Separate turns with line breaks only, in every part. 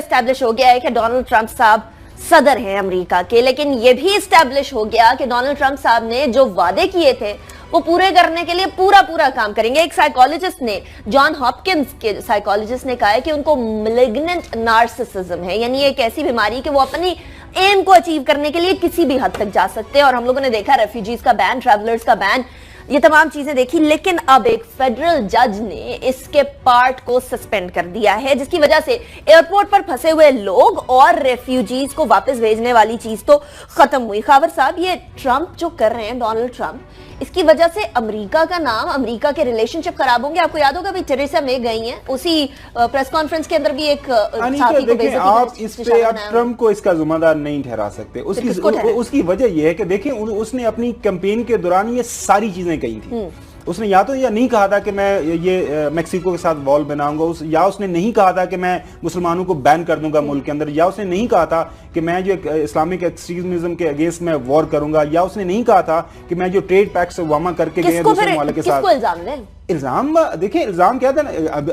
Establish हो गया है कि डोनाल्ड ट्रंप साहब सदर हैं अमेरिका के, लेकिन यह भी एस्टैब्लिश हो गया कि डोनाल्ड ट्रंप साहब ने जो वादे किए थे वो पूरे करने के लिए पूरा काम करेंगे। एक साइकोलॉजिस्ट ने, जॉन हॉपकिंस के साइकोलॉजिस्ट ने कहा है कि उनको मैलिग्नेंट नार्सिसिज्म है, यानी एक ऐसी बीमारी कि वो अपनी एम को अचीव करने के लिए किसी भी हद तक जा सकते हैं। और हम लोगों ने देखा रेफ्यूजीज का बैन, ट्रैवलर्स का बैन, ये तमाम चीजें देखी, लेकिन अब एक फेडरल जज ने इसके पार्ट को सस्पेंड कर दिया है, जिसकी वजह से एयरपोर्ट पर फंसे हुए लोग और रेफ्यूजीज को वापस भेजने वाली चीज तो खत्म हुई। खावर साहब, ये ट्रंप जो कर रहे हैं, डोनाल्ड ट्रंप, इसकी वजह से अमेरिका का नाम, अमेरिका के रिलेशनशिप खराब होंगे। आपको याद होगा भाई टेरेसा मे गई हैं, उसी प्रेस कॉन्फ्रेंस के अंदर भी एक साथी को बेइज्जती,
आप इस पे आप ट्रंप को इसका जिम्मेदार नहीं ठहरा सकते। उसकी वजह यह है कि देखिए, उसने अपनी कैंपेन के दौरान ये सारी चीजें कही थी। उसने या तो यह नहीं कहा था कि मैं ये मेक्सिको के साथ वॉल बनाऊंगा, या उसने नहीं कहा था कि मैं मुसलमानों को बैन कर दूंगा मुल्क के अंदर, या उसने नहीं कहा था कि मैं जो इस्लामिक एक्सट्रीमिज्म के अगेंस्ट में वॉर करूंगा, या उसने नहीं कहा था कि मैं जो ट्रेड पैक्ट ओबामा करके गए दूसरे मुल्क के साथ। इल्जाम देखिए, इल्जाम क्या था ना,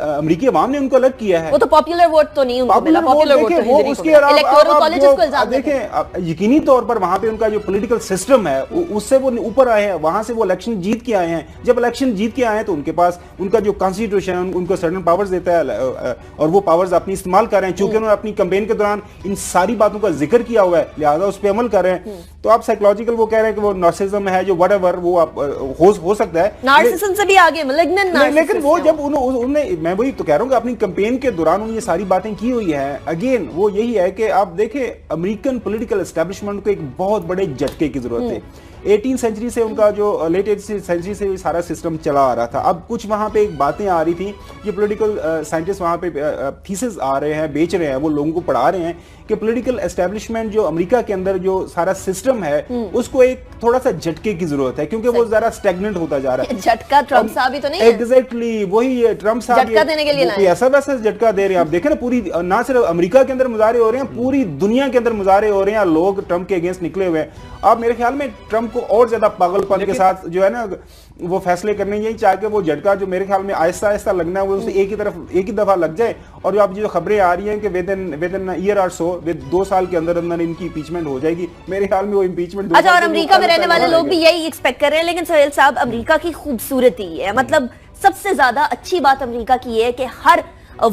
अमेरिकी अवाम ने उनको अलग किया है।
वो तो पॉपुलर वोट तो नहीं उनको मिला, पॉपुलर वोट तो वो उसके अलावा
देखें, यकीनी तौर पर वहां पे उनका जो पॉलिटिकल सिस्टम है उससे वो ऊपर आए हैं, वहां से वो इलेक्शन जीत के आए हैं। जब इलेक्शन जीत के आए हैं तो उनके पास उनका जो कॉन्स्टिट्यूशन उनको सर्टेन पावर्स देता है और वो पावर्स अपनी इस्तेमाल कर रहे हैं। चूंकि उन्होंने अपनी कैंपेन के दौरान इन सारी बातों का जिक्र किया हुआ है, लिहाजा उस पर अमल कर रहे हैं। तो आप साइकोलॉजिकल वो कह रहे हैं कि वो नार्सिसिज्म है, जो व्हाटएवर वो हो सकता है,
नार्सिसिज्म से भी आगे मैलिग्नेंट नार्सिसिज्म।
लेकिन वो जब उन्होंने, मैं वही तो कह रहा हूं कि अपनी कैंपेन के दौरान उन्होंने ये सारी बातें की हुई है। अगेन वो यही है कि आप देखें, अमेरिकन पॉलिटिकल एस्टेब्लिशमेंट को एक बहुत बड़े झटके की जरूरत है। 18th सेंचुरी से उनका जो लेट 18th सेंचुरी से सारा सिस्टम चला आ रहा था। अब कुछ वहां पे एक बातें आ रही थी, ये पॉलिटिकल साइंटिस्ट वहां पे थीसिस आ रहे हैं, बेच रहे हैं, वो लोगों को पढ़ा रहे हैं कि पॉलिटिकल एस्टेब्लिशमेंट जो अमेरिका के अंदर जो सारा सिस्टम है उसको एक थोड़ा सा झटके की जरूरत है, क्योंकि वो जरा स्टैग्नेंट होता जा रहा है।
झटका ट्रंप साहब ही तो नहीं है?
एग्जैक्टली वही ट्रंप साहब
झटका देने के लिए
ऐसा वैसा झटका दे रहे हैं। आप देखें ना, पूरी ना सिर्फ अमेरिका के अंदर मुजाहरे हो रहे हैं, पूरी दुनिया के अंदर मुजाहरे हो रहे हैं, लोग ट्रंप के अगेंस्ट निकले हुए हैं। अब मेरे ख्याल में ट्रंप को और ज्यादा पागलपन के साथ जो है ना वो फैसले करने, यही चाह के वो झटका जो मेरे ख्याल में आहिस्ता आहिस्ता लगना है, वो उसे एक ही दफा लग जाए। और जो आप जो खबरें आ रही हैं कि विद इन ईयर और सो, 2 साल के अंदर अंदर इनकी इंपीचमेंट हो जाएगी, मेरे ख्याल में वो इंपीचमेंट।
अच्छा, और अमेरिका में रहने वाले लोग भी यही एक्सपेक्ट कर रहे हैं। लेकिन सोहेल साहब, अमेरिका की खूबसूरती है, मतलब सबसे ज्यादा अच्छी बात अमेरिका की है कि हर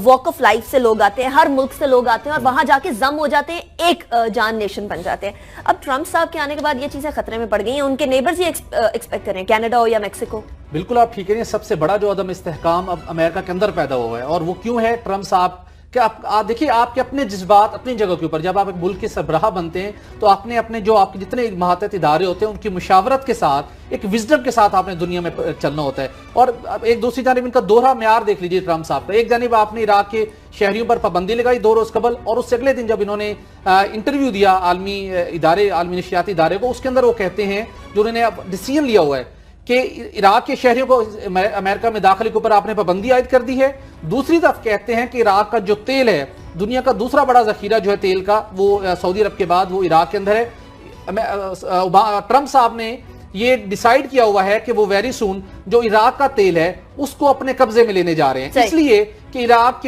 वॉक ऑफ लाइफ से लोग आते हैं, हर मुल्क से लोग आते हैं और वहां जाके जम हो जाते हैं, एक जान नेशन बन जाते हैं। अब ट्रंप साहब के आने के बाद ये चीजें खतरे में पड़ गई हैं। उनके नेबर्स ये एक्सपेक्ट कर रहे हैं, कनाडा हो या मेक्सिको।
बिल्कुल आप ठीक है, सबसे बड़ा जो अदम इस्तेहकाम अब अमेरिका के अंदर पैदा हुआ है, और वो क्यों है? ट्रंप साहब कि आप देखिए, आपके अपने जज्बात अपनी जगह के ऊपर, जब आप एक मुल्क के सरबराह बनते हैं तो आपने अपने जो आपके जितने महातत इदारे होते हैं उनकी मुशावरत के साथ, एक विजडम के साथ आपने दुनिया में चलना होता है। और एक दूसरी जानिब इनका दोहरा म्यार देख लीजिए ट्रंप साहब का। एक जानिब आपने इराक के शहरियों पर पाबंदी लगाई 2 रोज कबल, और उससे अगले दिन जब इन्होंने इंटरव्यू दिया आलमी नशियाती इदारे को, उसके अंदर वो कहते हैं, जो उन्होंने डिसीजन लिया हुआ है कि इराक के शहरियों को अमेरिका में दाखिले के ऊपर आपने पाबंदी आयद कर दी है। दूसरी तरफ कहते हैं कि इराक का जो तेल है, दुनिया का दूसरा बड़ा जखीरा जो है तेल का, वो सऊदी अरब के बाद वो इराक के अंदर है। ट्रंप साहब ने ये डिसाइड किया हुआ है कि वो वेरी सून जो इराक का तेल है उसको अपने कब्जे में लेने जा रहे हैं, इसलिए कि इराक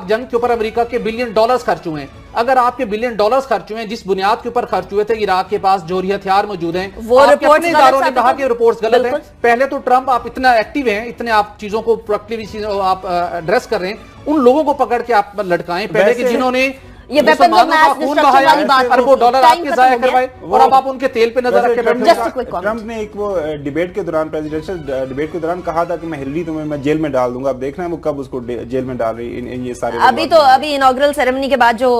जंग के ऊपर अमेरिका के $1 बिलियन खर्च हुए हैं। अगर आपके $1 बिलियन खर्च हुए हैं, जिस बुनियाद के ऊपर खर्च हुए थे इराक के पास जोहरी हथियार मौजूद हैं,
वो रिपोर्ट्स
इदारों ने कहा कि रिपोर्ट्स गलत हैं। पहले तो ट्रंप आप इतना एक्टिव हैं, इतने आप चीजों को प्रोएक्टिवली आप एड्रेस कर रहे हैं, उन लोगों को पकड़ के आप लटकाएं पहले कि जिन्होंने
ये वेपन ऑफ मास डिस्ट्रक्शन वाली बात,
अरबों डॉलर आपके जाया करवाए और अब आप उनके तेल पे नजर रखे बैठे।
ट्रंप ने एक वो डिबेट के दौरान, प्रेसिडेंशियल डिबेट के दौरान कहा था कि मैं हिलरी तुम्हें मैं जेल में डाल दूंगा। अब देखना है वो कब उसको जेल में डाल रही ये सारे।
अभी इनॉग्रल सेरेमनी के बाद जो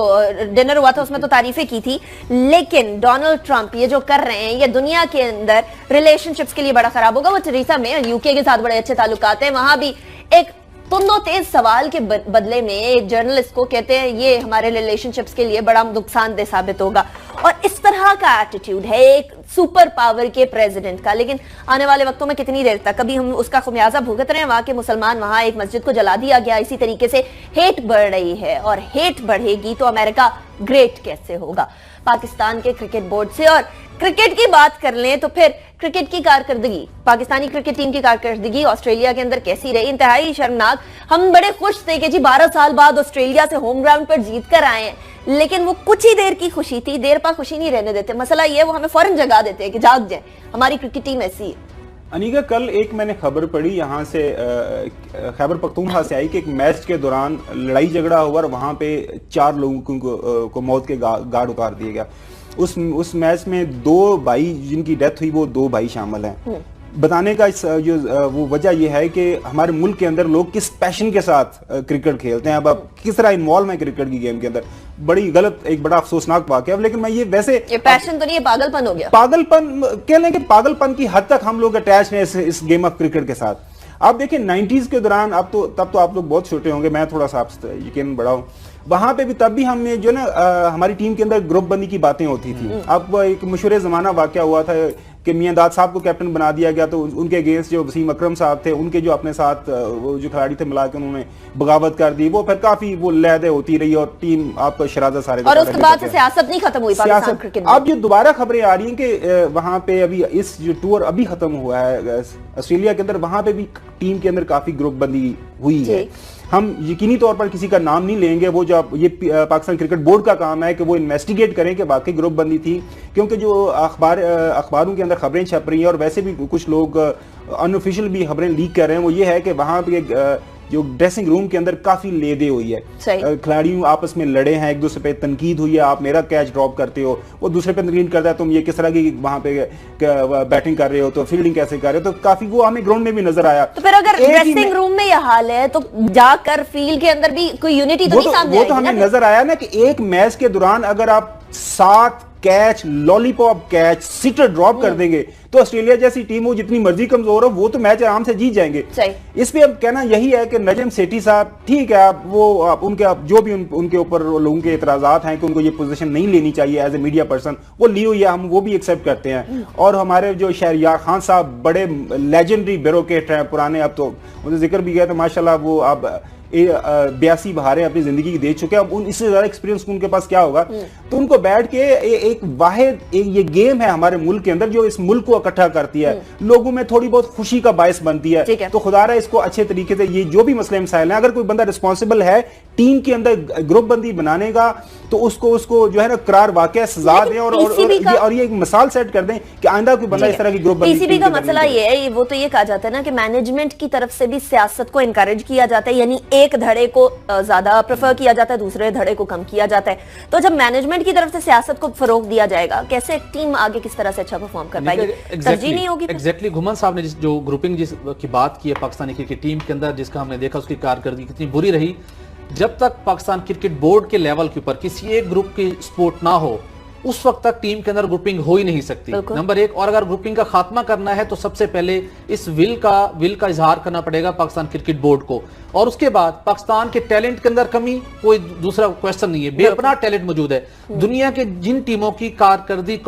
डिनर हुआ था उसमें तो तारीफें की थी, लेकिन डोनाल्ड ट्रंप ये जो कर रहे हैं ये दुनिया के अंदर रिलेशनशिप्स के लिए बड़ा खराब होगा। वो टेरेसा मे यूके के साथ बड़े अच्छे ताल्लुकात हैं, वहां भी एक तुंदो तेज सवाल के बदले में एक जर्नलिस्ट को कहते हैं ये हमारे रिलेशनशिप्स के लिए बड़ा नुकसानदेह साबित होगा। और इस तरह का एटीट्यूड है एक सुपर पावर के प्रेसिडेंट का। लेकिन आने वाले वक्तों में कितनी देर तक कभी हम उसका खुमियाजा भुगत रहे हैं। वहां के मुसलमान, वहां एक मस्जिद को जला दिया गया। इसी तरीके से हेट बढ़ रही है और हेट बढ़ेगी तो अमेरिका ग्रेट कैसे होगा। पाकिस्तान के क्रिकेट बोर्ड से और क्रिकेट की बात कर लें तो फिर क्रिकेट की कारकर्दगी, पाकिस्तानी क्रिकेट टीम की कारकर्दगी ऑस्ट्रेलिया के अंदर कैसी रही, इंतहाई शर्मनाक। हम बड़े खुश थे कि जी 12 साल बाद ऑस्ट्रेलिया से होम ग्राउंड पर जीत कर आए हैं, लेकिन वो कुछ ही देर की खुशी थी, देर पा खुशी नहीं रहने देते। मसला ये वो हमें फौरन जगा देते हैं कि जाग जाए, हमारी क्रिकेट टीम ऐसी है।
अनीका, कल एक मैंने खबर पढ़ी यहाँ से खैबर पख्तूनख्वा से आई कि एक मैच के दौरान लड़ाई झगड़ा हुआ और वहाँ पे 4 लोगों को मौत के गार्ड उतार दिया गया। उस मैच में 2 भाई जिनकी डेथ हुई, वो 2 भाई शामिल हैं। बताने का वो वजह यह है कि हमारे मुल्क के अंदर लोग किस पैशन के साथ क्रिकेट खेलते हैं। अब किस तरह इन्वॉल्व है क्रिकेट की गेम के अंदर, बड़ी गलत, एक बड़ा अफसोसनाक वाकया। लेकिन मैं ये वैसे
ये पैशन तो नहीं, ये पागलपन हो गया।
पागलपन कह लें कि पागलपन की हद तक हम लोग अटैच हैं इस गेम ऑफ क्रिकेट के साथ। आप देखिए 90s के दौरान, तब तो आप लोग बहुत छोटे होंगे, मैं थोड़ा सा यकीन बड़ा हूँ, वहां पे भी तब भी हमने जो ना हमारी टीम के अंदर ग्रुप बंदी की बातें होती थी। अब एक मशहूर जमाना वाकया हुआ था कि मियां दाद साहब को कैप्टन बना दिया गया, तो उनके अगेंस्ट जो वसीम अकरम साहब थे, उनके जो अपने साथ वो जो खिलाड़ी थे मिला के उन्होंने बगावत कर दी। वो फिर काफी वो लहदे होती रही और टीम आप शराजा सारे
और उसके बाद से सियासत नहीं खत्म हुई पाकिस्तान क्रिकेट में।
अब जो दोबारा खबरें आ रही हैं कि वहां पे अभी इस जो टूर अभी खत्म हुआ है ऑस्ट्रेलिया के अंदर, वहां पे भी टीम के अंदर काफी ग्रुप बंदी हुई है। हम यकीनी तौर पर किसी का नाम नहीं लेंगे, वो जो ये पाकिस्तान क्रिकेट बोर्ड का काम है कि वो इन्वेस्टिगेट करें कि वाकई ग्रुप बंदी थी। क्योंकि जो अखबारों के अंदर खबरें छप रही हैं और वैसे भी कुछ लोग अनऑफिशियल भी खबरें लीक कर रहे हैं, वो ये है कि वहां पे जो ड्रेसिंग रूम के अंदर काफी लेदे हुई है, खिलाड़ियों आपस में लड़े हैं, एक दूसरे पे तनकीद हुई है, आप मेरा कैच ड्रॉप करते हो, वो दूसरे पे तनकीद करता है, तुम ये किस तरह की वहां पे बैटिंग कर रहे हो, तो फील्डिंग कैसे कर रहे हो, तो काफी वो हमें ग्राउंड में भी नजर आया।
तो फिर अगर ड्रेसिंग रूम में यह हाल है तो जाकर फील्ड के अंदर भी कोई यूनिटी तो नहीं सामने आएगी।
वो तो हमें नजर आया ना कि एक मैच के दौरान अगर आप 7 catch, lollipop catch, sitter drop कर देंगे तो ऑस्ट्रेलिया जैसी टीम हो जितनी मर्जी कमजोर हो, वो तो मैच आराम से जीत जाएंगे। इस पे अब कहना यही है कि नजम सेठी साहब, ठीक है, आप उनके जो भी उनके ऊपर लोगों के एतराजात हैं कि उनको ये पोजीशन नहीं लेनी चाहिए एज ए मीडिया पर्सन, वो ली हुई है, हम वो भी एक्सेप्ट करते हैं। और हमारे जो शहरयार खान साहब बड़े लेजेंडरी ब्यूरोक्रेट हैं पुराने, अब तो उनसे जिक्र भी किया, तो माशाल्लाह वो अब 82 बहारें अपनी जिंदगी की दे चुके हैं। अब इससे ज्यादा एक्सपीरियंस उनके पास क्या होगा। तो उनको बैठ के एक वाहिद ये गेम है हमारे मुल्क के अंदर जो इस मुल्क को इकट्ठा करती है, लोगों में थोड़ी बहुत खुशी का बायस बनती है। तो खुदारा इसको अच्छे तरीके से, ये जो भी मसले मसाइल हैं, अगर कोई बंदा रिस्पॉन्सिबल है टीम के अंदर ग्रुप बंदी बनाने का, तो उसको जो है ना करार वाकया सजा दें और ये एक मिसाल सेट कर दें कि आइंदा कोई बंदा इस तरह की ग्रुप बंदी।
पीसीबी का मसला ये है, वो तो ये कहा जाता है ना कि मैनेजमेंट की तरफ से भी सियासत को इनकरेज किया जाता है, यानी एक धड़े को ज्यादा प्रेफर किया जाता है, दूसरे धड़े को कम किया जाता है। तो जब मैनेजमेंट की तरफ से सियासत को फरोग दिया जाएगा, कैसे टीम आगे किस तरह से अच्छा परफॉर्म कर पाएगी? तरजीह नहीं होगी।
एग्जैक्टली घुमन साहब ने जो ग्रुपिंग की बात की है पाकिस्तानी क्रिकेट टीम के अंदर, जिसका हमने देखा उसकी कारकर्दगी कितनी बुरी रही। जब तक पाकिस्तान क्रिकेट बोर्ड के लेवल के ऊपर किसी एक ग्रुप की सपोर्ट ना हो, उस वक्त तक टीम के अंदर ग्रुपिंग हो ही नहीं सकती, नंबर 1। और अगर ग्रुपिंग का खात्मा करना है तो सबसे पहले इस विल का इजहार करना पड़ेगा पाकिस्तान क्रिकेट बोर्ड को। और उसके बाद पाकिस्तान के टैलेंट के अंदर कमी कोई दूसरा क्वेश्चन नहीं है, बेपनाह टैलेंट मौजूद है। दुनिया के जिन टीमों की कारकर्दगी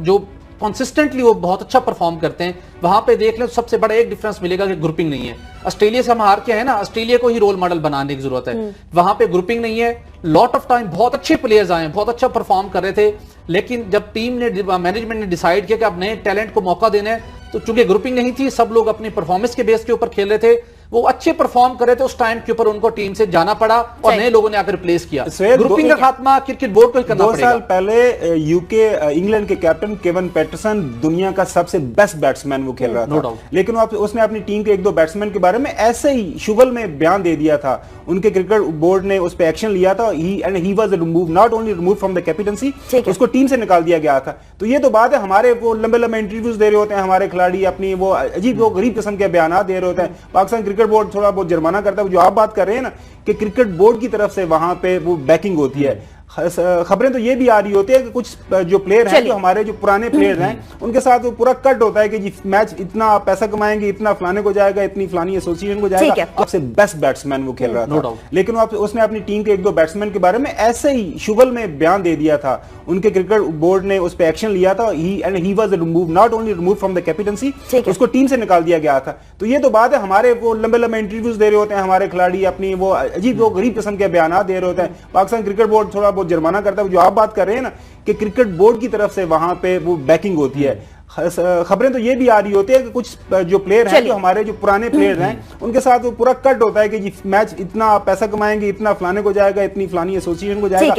जो कंसिस्टेंटली वो बहुत अच्छा परफॉर्म करते हैं, वहां पे देख ले तो सबसे बड़ा एक डिफरेंस मिलेगा कि ग्रुपिंग नहीं है। ऑस्ट्रेलिया से हम हार के हैं ना, ऑस्ट्रेलिया को ही रोल मॉडल बनाने की जरूरत है। वहां पे ग्रुपिंग नहीं है, लॉट ऑफ टाइम बहुत अच्छे प्लेयर्स आए, बहुत अच्छा परफॉर्म कर रहे थे, लेकिन जब टीम ने, मैनेजमेंट ने डिसाइड किया कि अब नए टैलेंट को मौका देना है, तो चूंकि ग्रुपिंग नहीं थी, सब लोग अपनी परफॉर्मेंस के बेस के ऊपर खेल रहे थे, वो अच्छे परफॉर्म कर रहे थे, उस टाइम के ऊपर उनको टीम से जाना पड़ा और नए लोगों ने आकर रिप्लेस किया। ग्रुपिंग का खात्मा क्रिकेट बोर्ड को करना पड़ेगा।
2 साल पहले यूके इंग्लैंड के कैप्टन केविन पैटरसन दुनिया का सबसे बेस्ट बैट्समैन वो खेल रहा था, लेकिन उसने अपनी टीम के 1-2 बैट्समैन के बारे में ऐसे ही शुगल में बयान दे दिया था। उनके क्रिकेट बोर्ड ने उस पर एक्शन लिया था, he was remove, not only remove from the captaincy, उसको टीम से निकाल दिया गया था। तो ये तो बात है, हमारे वो लंबे इंटरव्यूज दे रहे होते हैं हमारे खिलाड़ी, अपनी वो अजीब वो गरीब किस्म के बयान दे रहे होते हैं। पाकिस्तान क्रिकेट बोर्ड थोड़ा बहुत जुर्माना करता है। जो आप बात कर रहे हैं ना कि क्रिकेट बोर्ड की तरफ से वहां पे वो बैकिंग होती है, खबरें तो ये भी आ रही होती है कि कुछ जो प्लेयर हैं, जो हमारे जो पुराने प्लेयर हैं, उनके साथ वो पूरा कट होता है कि जी मैच इतना पैसा कमाएंगे, इतना फलाने को जाएगा, इतनी फलानी एसोसिएशन को जाएगा। सबसे बेस्ट बैट्समैन वो खेल रहा था, लेकिन उसने अपनी टीम के एक दो बैट्समैन के बारे में ऐसे ही शुगल में बयान दे दिया था। उनके क्रिकेट बोर्ड ने उस पर एक्शन लिया था। He was remove, not only remove from the captaincy, उसको टीम से निकाल दिया गया था। तो ये तो बात है, हमारे वो लंबे लंबे इंटरव्यूज दे रहे होते हैं हमारे खिलाड़ी, अपनी वो अजीब वो गरीब किस्म के बयान दे रहे होते हैं। पाकिस्तान क्रिकेट बोर्ड थोड़ा बहुत जुर्माना करता है। जो आप बात कर रहे हैं ना कि क्रिकेट बोर्ड की तरफ से वहां पे वो बैकिंग होती है, खबरें तो ये भी आ रही होती है कि कुछ जो प्लेयर हैं, जो हमारे जो पुराने प्लेयर हैं, उनके साथ वो पूरा कट होता है कि जी मैच इतना पैसा कमाएंगे, इतना फलाने को जाएगा, इतनी फलानी एसोसिएशन को जाएगा।